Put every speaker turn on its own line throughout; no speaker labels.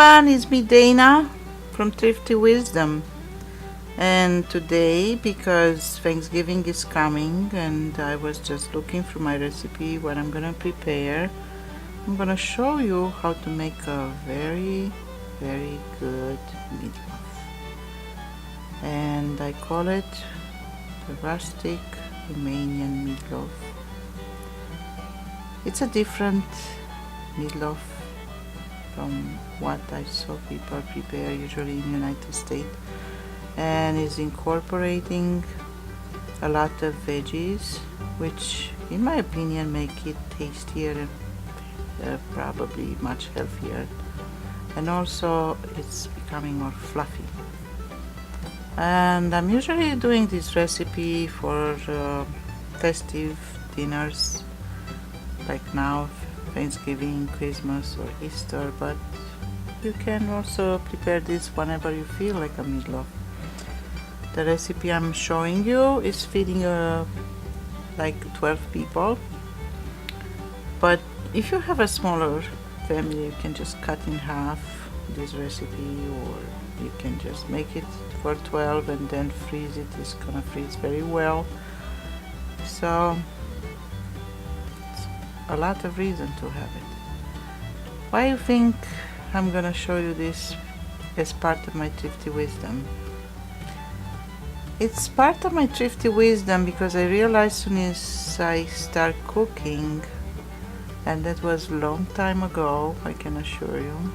everyone, it's me Dana from Thrifty Wisdom, and today, because Thanksgiving is coming and I was just looking for my recipe, what I'm gonna prepare, I'm gonna show you how to make a very good meatloaf, and I call it the Rustic Romanian Meatloaf. It's a different meatloaf from what I saw people prepare usually in the United States, and is incorporating a lot of veggies, which in my opinion make it tastier and probably much healthier, and also it's becoming more fluffy. And I'm usually doing this recipe for festive dinners like now, Thanksgiving, Christmas or Easter, but you can also prepare this whenever you feel like a meatloaf. The recipe I'm showing you is feeding like 12 people, but if you have a smaller family, you can just cut in half this recipe, or you can just make it for 12 and then freeze it. It's gonna freeze very well, so a lot of reason to have it. Why you think I'm gonna show you this as part of my Thrifty Wisdom? It's part of my Thrifty Wisdom because I realized soon as I start cooking, and that was a long time ago, I can assure you,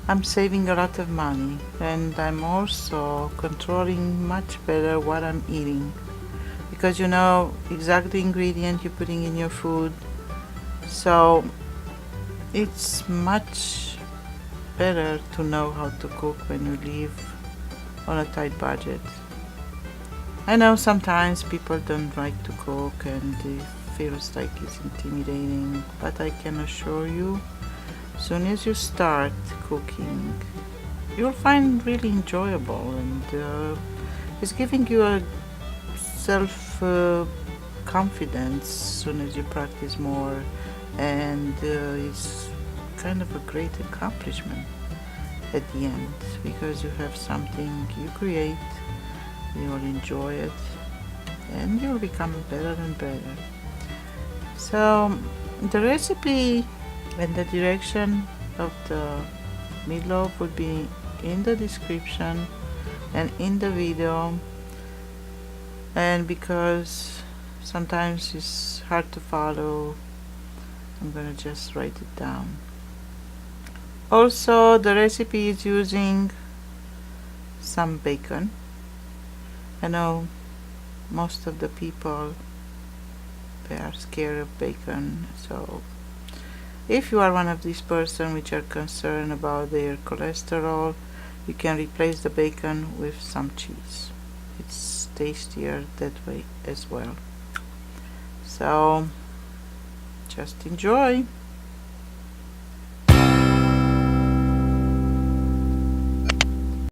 I'm saving a lot of money, and I'm also controlling much better what I'm eating, because you know exactly the ingredient you're putting in your food, so it's much better to know how to cook when you live on a tight budget. I know sometimes people don't like to cook and it feels like it's intimidating, but I can assure you, as soon as you start cooking, you'll find really enjoyable, and it's giving you a self confidence as soon as you practice more, and it's kind of a great accomplishment at the end, because you have something you create, you'll enjoy it, and you'll become better and better. So the recipe and the direction of the meatloaf would be in the description and in the video, and because sometimes it's hard to follow, I'm gonna just write it down. Also, the recipe is using some bacon. I know most of the people, they are scared of bacon, so if you are one of these persons which are concerned about their cholesterol, you can replace the bacon with some cheese. It's tastier that way as well. So just enjoy.